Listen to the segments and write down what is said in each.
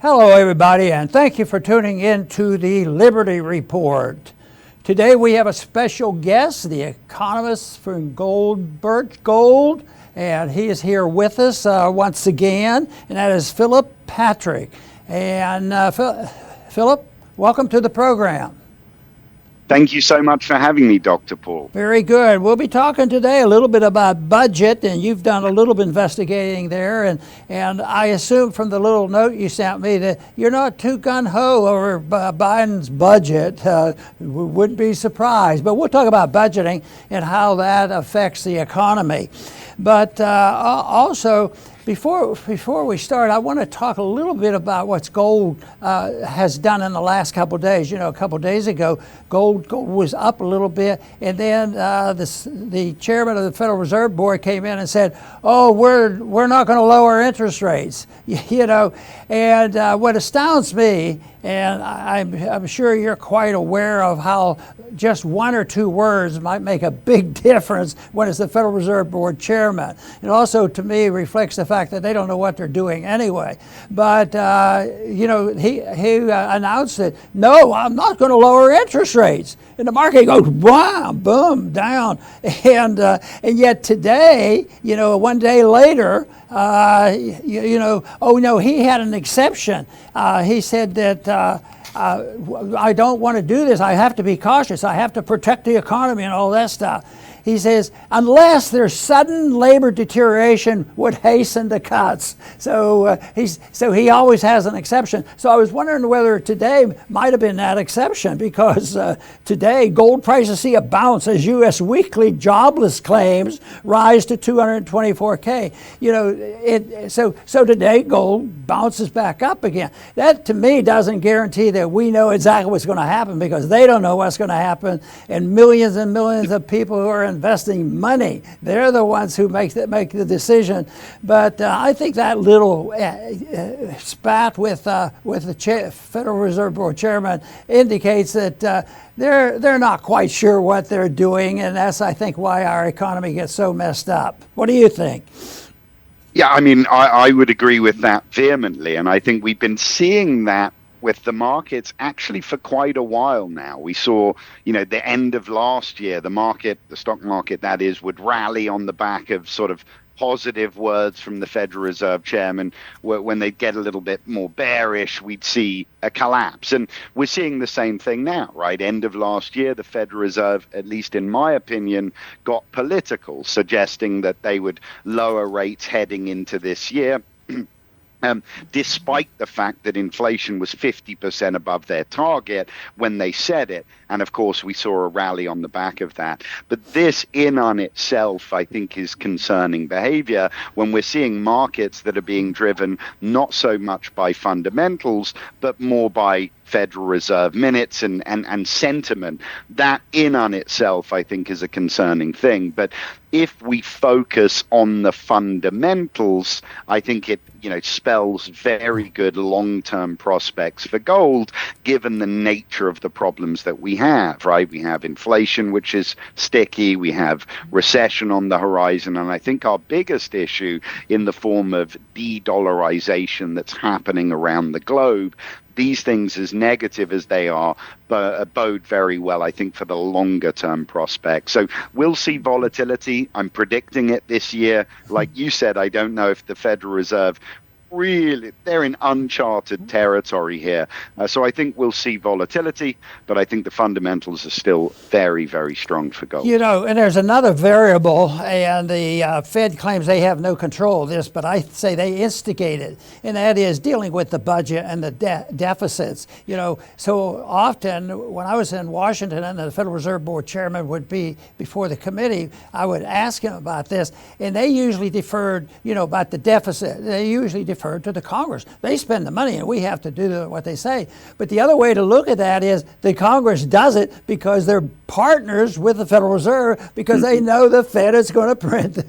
Hello, everybody, and thank you for tuning in to the Liberty Report. Today we have a special guest, the economist from Birch Gold, and he is here with us once again, and that is Philip Patrick. And Philip, welcome to the program. Thank you so much for having me, Dr. Paul. Very good. We'll be talking today a little bit about budget, and you've done a little bit investigating there, and I assume from the little note you sent me that you're not too gung-ho over Biden's budget. We wouldn't be surprised, but we'll talk about budgeting and how that affects the economy. But also, before we start, I want to talk a little bit about what gold has done in the last couple of days. You know, a couple of days ago, gold was up a little bit, and then the chairman of the Federal Reserve Board came in and said, "Oh, we're not going to lower interest rates." You know, and what astounds me, and I'm sure you're quite aware of how just one or two words might make a big difference when it's the Federal Reserve Board chairman. It also, to me, reflects the fact that they don't know what they're doing anyway. But, you know, he announced that, no, I'm not going to lower interest rates. And the market goes, wow, boom, down. And yet today, you know, one day later, you know, oh, no, he had an exception. He said that I don't want to do this. I have to be cautious. I have to protect the economy and all that stuff. He says, unless there's sudden labor deterioration would hasten the cuts. So he always has an exception. So I was wondering whether today might have been that exception, because today gold prices see a bounce as U.S. weekly jobless claims rise to 224K. You know, so today gold bounces back up again. That to me doesn't guarantee that we know exactly what's going to happen, because they don't know what's going to happen, and millions of people who are investing money, they're the ones who make the decision. But I think that little spat with the Federal Reserve Board chairman indicates that they're not quite sure what they're doing, and that's, I think, why our economy gets so messed up. What do you think? Yeah, I mean, I would agree with that vehemently, and I think we've been seeing that with the markets actually for quite a while now. We saw, you know, the end of last year, the stock market that is, would rally on the back of sort of positive words from the Federal Reserve chairman. When they get a little bit more bearish, we'd see a collapse. And we're seeing the same thing now, right? End of last year, the Federal Reserve, at least in my opinion, got political, suggesting that they would lower rates heading into this year. Despite the fact that inflation was 50% above their target when they said it. And of course, we saw a rally on the back of that. But this in on itself, I think, is concerning behavior when we're seeing markets that are being driven not so much by fundamentals, but more by Federal Reserve minutes and sentiment. That in on itself, I think, is a concerning thing. But if we focus on the fundamentals, I think it, you know, spells very good long-term prospects for gold, given the nature of the problems that we have, right? We have inflation, which is sticky. We have recession on the horizon. And I think our biggest issue in the form of de-dollarization that's happening around the globe, these things, as negative as they are, bode very well, I think, for the longer term prospects. So we'll see volatility. I'm predicting it this year. Like you said, I don't know if the Federal Reserve really, they're in uncharted territory here. So I think we'll see volatility, but I think the fundamentals are still very, very strong for gold. You know, and there's another variable, and the Fed claims they have no control of this, but I say they instigate it, and that is dealing with the budget and the deficits. You know, so often when I was in Washington and the Federal Reserve Board chairman would be before the committee, I would ask him about this, and they usually deferred, you know, about the deficit. They usually deferred to the Congress. They spend the money and we have to do what they say. But the other way to look at that is the Congress does it because they're partners with the Federal Reserve, because they know the Fed is going to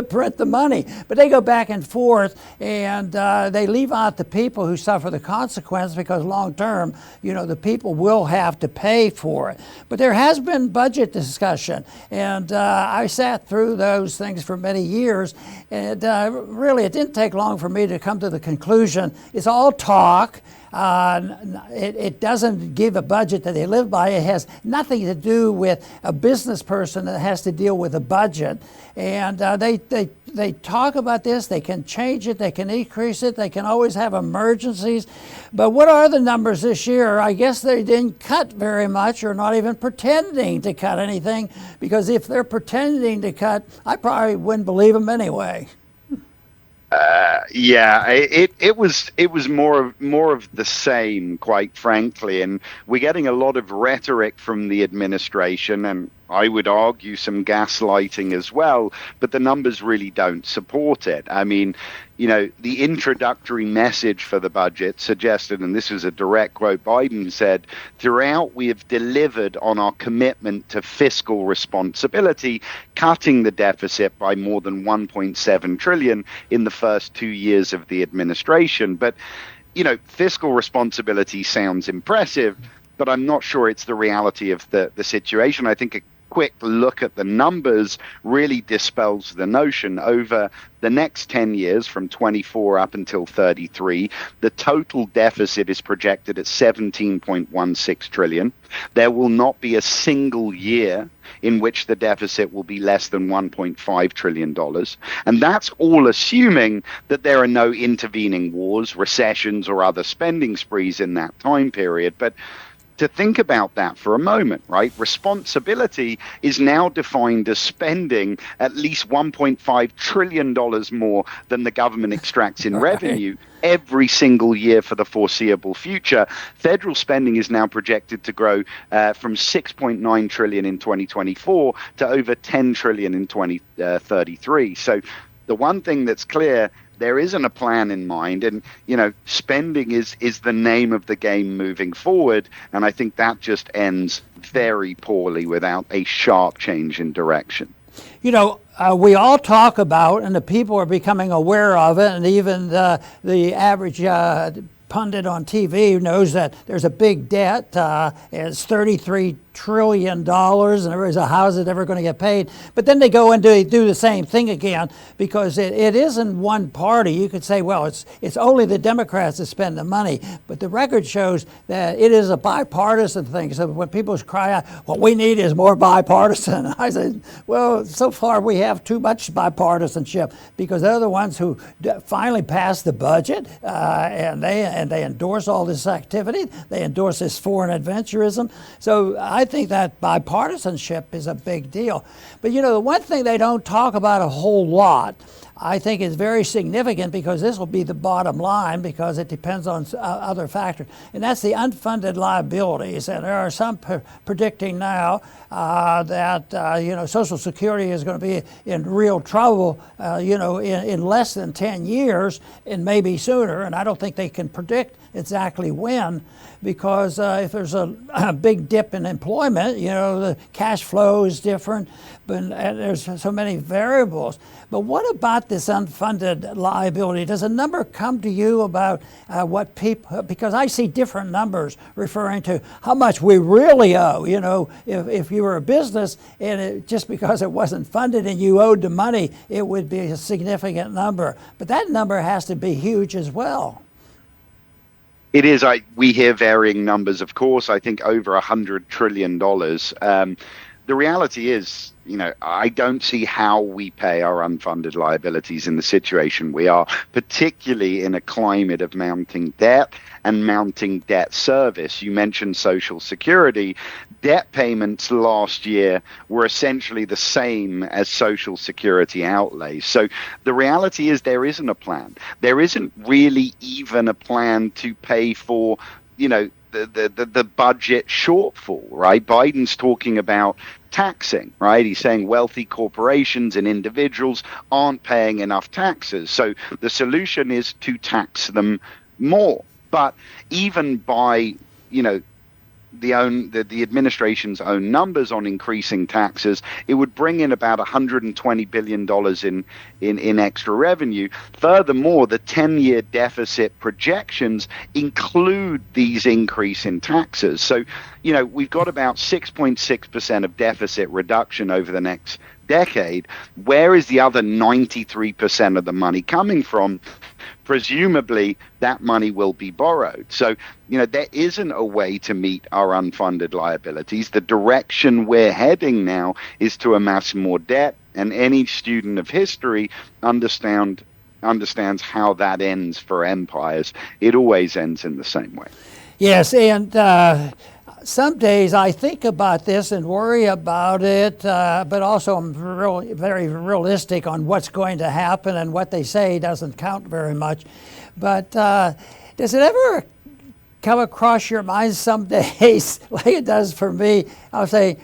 print the money. But they go back and forth, and they leave out the people who suffer the consequence, because long term, you know, the people will have to pay for it. But there has been budget discussion, and I sat through those things for many years, and really it didn't take long for me to come to the conclusion. It's all talk. It doesn't give a budget that they live by. It has nothing to do with a business person that has to deal with a budget. And they talk about this. They can change it. They can increase it. They can always have emergencies. But what are the numbers this year? I guess they didn't cut very much, or not even pretending to cut anything, because if they're pretending to cut, I probably wouldn't believe them anyway. It was more of the same, quite frankly, and we're getting a lot of rhetoric from the administration, and I would argue some gaslighting as well, but the numbers really don't support it. I mean, the introductory message for the budget suggested, and this was a direct quote, Biden said, "Throughout, we have delivered on our commitment to fiscal responsibility, cutting the deficit by more than 1.7 trillion in the first 2 years of the administration." But, fiscal responsibility sounds impressive, but I'm not sure it's the reality of the situation. I think a quick look at the numbers really dispels the notion. Over the next 10 years, from 24 up until 33, the total deficit is projected at 17.16 trillion. There will not be a single year in which the deficit will be less than $1.5 trillion. And that's all assuming that there are no intervening wars, recessions, or other spending sprees in that time period. But to think about that for a moment, right? Responsibility is now defined as spending at least $1.5 trillion more than the government extracts in revenue every single year for the foreseeable future. Federal spending is now projected to grow from 6.9 trillion in 2024 to over 10 trillion in 2033. So the one thing that's clear, there isn't a plan in mind, and spending is the name of the game moving forward, and I think that just ends very poorly without a sharp change in direction. We all talk about, and the people are becoming aware of it, and even the average pundit on TV knows that there's a big debt. It's $33 trillion, and there is a how's it ever going to get paid? But then they go and do the same thing again, because it isn't one party. You could say, well, it's only the Democrats that spend the money, but the record shows that it is a bipartisan thing. So when people cry out, what we need is more bipartisan, I said, well, so far we have too much bipartisanship, because they're the ones who finally passed the budget, and they endorse all this activity. They endorse this foreign adventurism. So I think that bipartisanship is a big deal. But the one thing they don't talk about a whole lot, I think is very significant, because this will be the bottom line, because it depends on other factors, and that's the unfunded liabilities. And there are some predicting now that Social Security is going to be in real trouble, in less than 10 years, and maybe sooner. And I don't think they can predict exactly when, because if there's a big dip in employment, the cash flow is different, but there's so many variables. But what about this unfunded liability? Does a number come to you about what people, because I see different numbers referring to how much we really owe. If you were a business and just because it wasn't funded and you owed the money, it would be a significant number. But that number has to be huge as well. It is. We hear varying numbers, of course. I think over $100 trillion. The reality is, I don't see how we pay our unfunded liabilities in the situation we are, particularly in a climate of mounting debt and mounting debt service. You mentioned Social Security. Debt payments last year were essentially the same as Social Security outlays. So the reality is there isn't a plan. There isn't really even a plan to pay for, the budget shortfall, right? Biden's talking about taxing, right? He's saying wealthy corporations and individuals aren't paying enough taxes. So the solution is to tax them more. But even by, the administration's own numbers on increasing taxes, it would bring in about $120 billion in extra revenue. Furthermore, the 10-year deficit projections include these increase in taxes. So, we've got about 6.6% of deficit reduction over the next decade, where is the other 93% of the money coming from? Presumably that money will be borrowed. So, there isn't a way to meet our unfunded liabilities. The direction we're heading now is to amass more debt, and any student of history understands how that ends for empires. It always ends in the same way. Yes, and some days I think about this and worry about it, but also I'm very realistic on what's going to happen, and what they say doesn't count very much. But does it ever come across your mind some days, like it does for me? I'll say,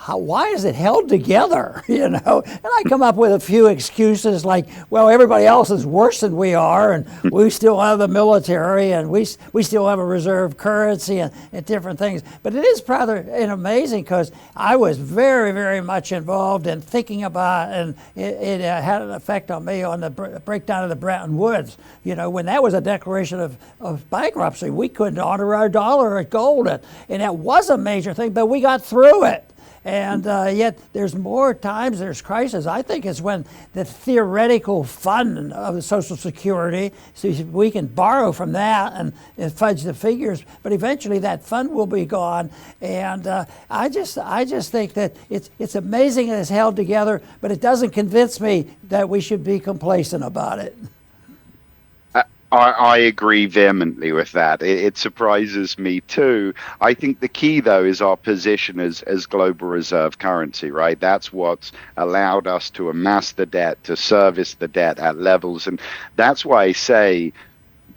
why is it held together? And I come up with a few excuses like, well, everybody else is worse than we are, and we still have the military, and we still have a reserve currency, and different things. But it is rather amazing, because I was very, very much involved in thinking about, and it had an effect on me on the breakdown of the Bretton Woods. When that was a declaration of bankruptcy, we couldn't honor our dollar at gold, and that was a major thing, but we got through it. And yet there's more times there's crisis. I think it's when the theoretical fund of the Social Security, so we can borrow from that and fudge the figures, but eventually that fund will be gone. And I just think that it's amazing that it's held together, but it doesn't convince me that we should be complacent about it. I agree vehemently with that. It surprises me too. I think the key, though, is our position as global reserve currency, right? That's what's allowed us to amass the debt, to service the debt at levels. And that's why I say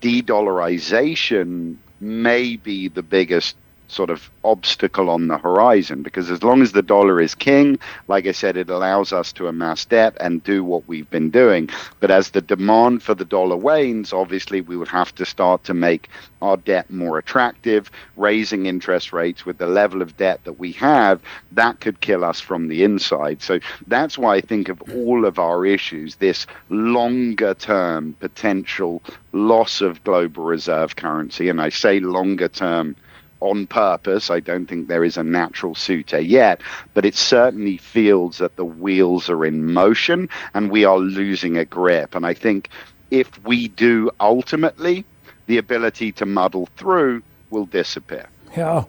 de-dollarization may be the biggest sort of obstacle on the horizon, because as long as the dollar is king, like I said, it allows us to amass debt and do what we've been doing. But as the demand for the dollar wanes, obviously we would have to start to make our debt more attractive. Raising interest rates with the level of debt that we have, that could kill us from the inside. So that's why I think of all of our issues, this longer term potential loss of global reserve currency, and I say longer term on purpose. I don't think there is a natural suitor yet, but it certainly feels that the wheels are in motion and we are losing a grip. And I think if we do, ultimately, the ability to muddle through will disappear. Yeah.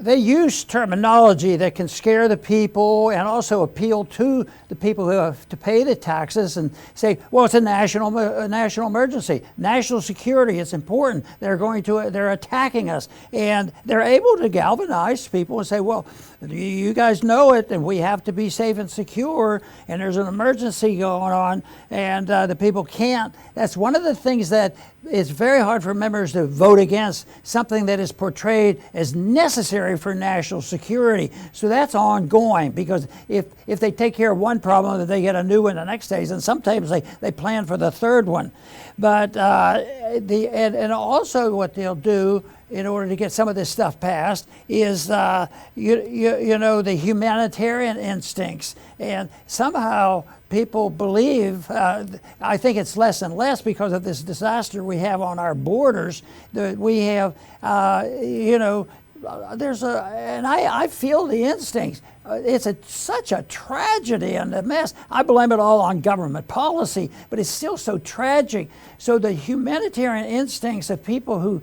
They use terminology that can scare the people and also appeal to the people who have to pay the taxes and say, well, it's a national emergency, national security, it's important. They're attacking us. And they're able to galvanize people and say, well, you guys know it, and we have to be safe and secure, and there's an emergency going on, and the people can't. That's one of the things that it's very hard for members to vote against, something that is portrayed as necessary for national security. So that's ongoing, because if they take care of one problem, then they get a new one the next day, and sometimes they plan for the third one. But and also what they'll do in order to get some of this stuff passed is the humanitarian instincts, and somehow people believe, I think it's less and less because of this disaster we have on our borders, that we have, and I feel the instincts. It's such a tragedy and a mess. I blame it all on government policy, but it's still so tragic. So the humanitarian instincts of people who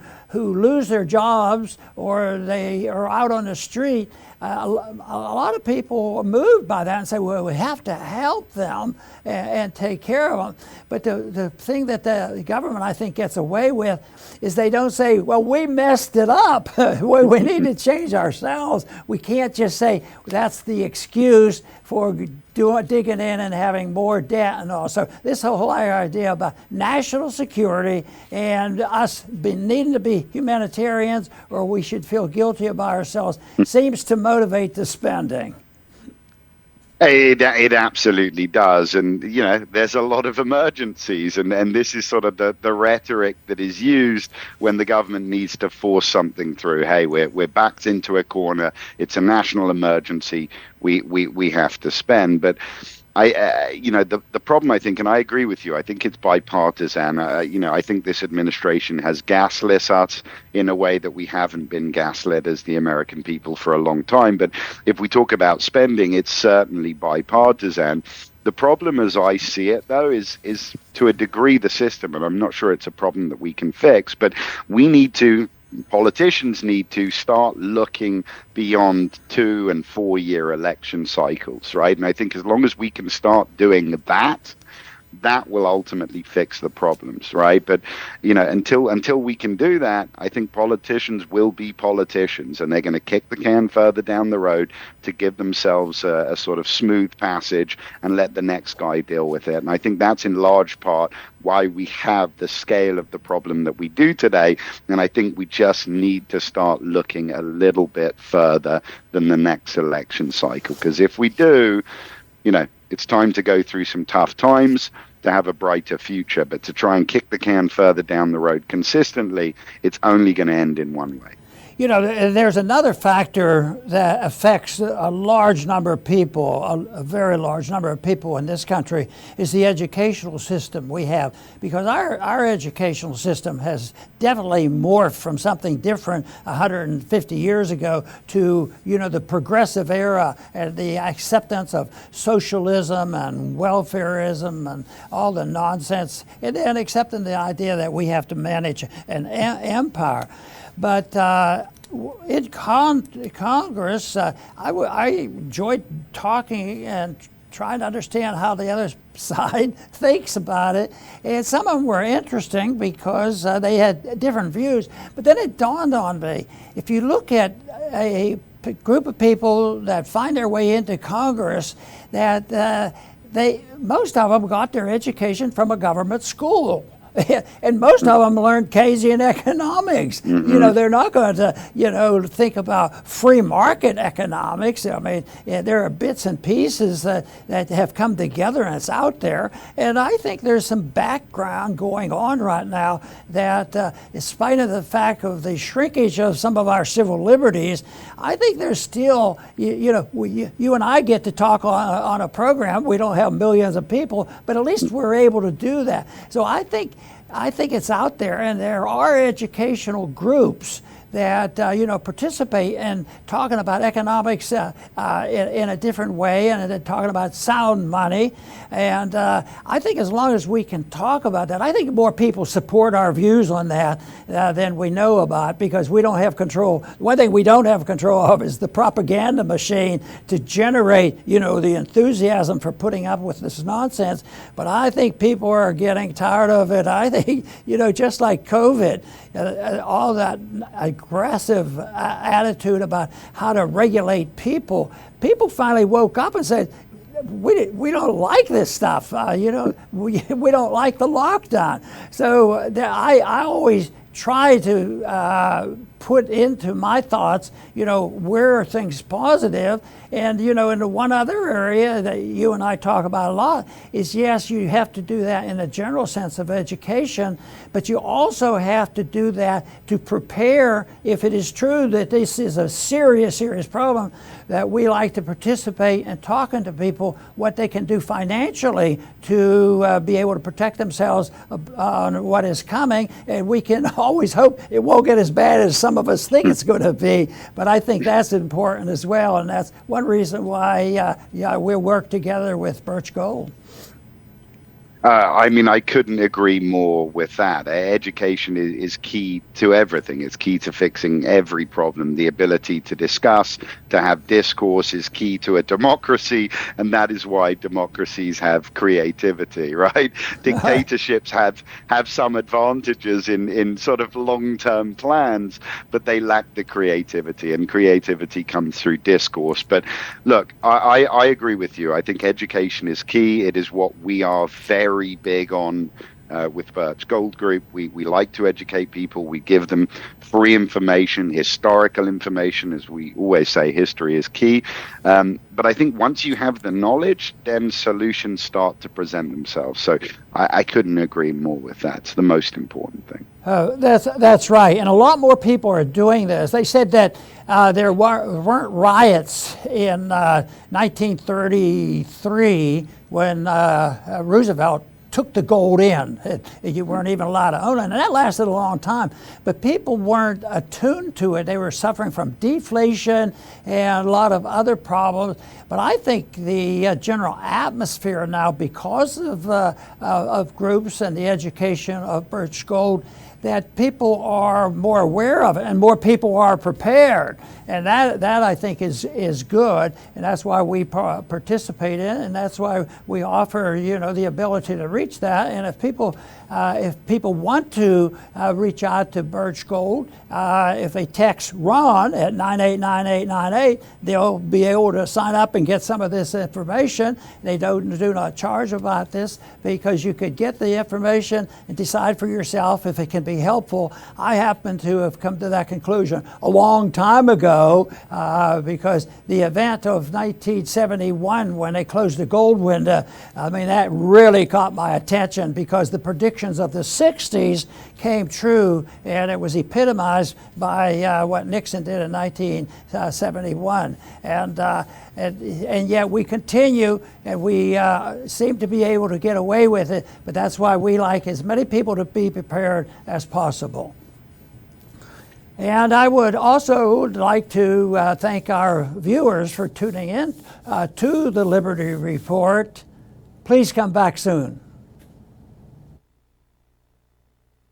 lose their jobs or they are out on the street, a lot of people are moved by that and say, well, we have to help them and take care of them. But the thing that the government, I think, gets away with is they don't say, well, we messed it up. We need to change ourselves. We can't just say that's the excuse for digging in and having more debt and all. So this whole idea about national security and us needing to be humanitarians, or we should feel guilty about ourselves, seems to motivate the spending. It absolutely does. And, there's a lot of emergencies. And this is sort of the rhetoric that is used when the government needs to force something through. Hey, we're backed into a corner. It's a national emergency. We have to spend. But the problem, I think, and I agree with you, I think it's bipartisan. I think this administration has gaslit us in a way that we haven't been gaslit as the American people for a long time. But if we talk about spending, it's certainly bipartisan. The problem, as I see it, though, is to a degree the system, and I'm not sure it's a problem that we can fix, but politicians need to start looking beyond 2 and 4 year election cycles, right? And I think as long as we can start doing that, that will ultimately fix the problems, right? But until we can do that, I think politicians will be politicians, and they're going to kick the can further down the road to give themselves a sort of smooth passage and let the next guy deal with it. And I think that's in large part why we have the scale of the problem that we do today. And I think we just need to start looking a little bit further than the next election cycle, because if we do, it's time to go through some tough times to have a brighter future. But to try and kick the can further down the road consistently, it's only going to end in one way. There's another factor that affects a large number of people, a very large number of people in this country, is the educational system we have. Because our educational system has definitely morphed from something different 150 years ago to, the progressive era and the acceptance of socialism and welfarism and all the nonsense, and accepting the idea that we have to manage an empire. But in Congress, I enjoyed talking and trying to understand how the other side thinks about it. And some of them were interesting because they had different views. But then it dawned on me, if you look at a group of people that find their way into Congress, that most of them got their education from a government school. And most of them learned Keynesian economics. Mm-hmm. They're not going to, think about free market economics. I mean, there are bits and pieces that have come together and it's out there. And I think there's some background going on right now that, in spite of the fact of the shrinkage of some of our civil liberties, I think there's still, you and I get to talk on a program. We don't have millions of people, but at least we're able to do that. So I think it's out there, and there are educational groups that participate in talking about economics in a different way, and talking about sound money. And I think as long as we can talk about that, I think more people support our views on that than we know about, because we don't have control. One thing we don't have control of is the propaganda machine to generate, the enthusiasm for putting up with this nonsense. But I think people are getting tired of it. I think, just like COVID, all that aggressive attitude about how to regulate people finally woke up and said, we don't like this stuff. We don't like the lockdown. So I always try to put into my thoughts, where are things positive. And, in the one other area that you and I talk about a lot is, yes, you have to do that in a general sense of education, but you also have to do that to prepare, if it is true that this is a serious, serious problem, that we like to participate in talking to people what they can do financially to be able to protect themselves on what is coming. And we can always hope it won't get as bad as some of us think it's going to be. But I think that's important as well. And that's one reason why we work together with Birch Gold. I couldn't agree more with that. Education is key to everything. It's key to fixing every problem. The ability to discuss, to have discourse is key to a democracy, and that is why democracies have creativity, right? Dictatorships have some advantages in sort of long-term plans, but they lack the creativity, and creativity comes through discourse. But look, I agree with you. I think education is key. It is what we are very big on with Birch Gold Group. We like to educate people. We give them free information, historical information. As we always say, history is key. But I think once you have the knowledge, then solutions start to present themselves. So I couldn't agree more with that. It's the most important thing. That's right. And a lot more people are doing this. They said that there weren't riots in 1933 when Roosevelt took the gold in. You weren't even allowed to own it, and that lasted a long time. But people weren't attuned to it. They were suffering from deflation and a lot of other problems. But I think the general atmosphere now, because of groups and the education of Birch Gold, that people are more aware of it and more people are prepared. And that I think is good, and that's why we participate in it, and that's why we offer, the ability to reach that. And if people want to reach out to Birch Gold, if they text Ron at 989898, they'll be able to sign up and get some of this information. They do not charge about this, because you could get the information and decide for yourself if it can be helpful. I happen to have come to that conclusion a long time ago, because the event of 1971, when they closed the gold window, that really caught my attention, because the predictions of the 60s came true, and it was epitomized by what Nixon did in 1971. And yet we continue, and we seem to be able to get away with it, but that's why we like as many people to be prepared as possible. And I would also like to thank our viewers for tuning in to the Liberty Report. Please come back soon.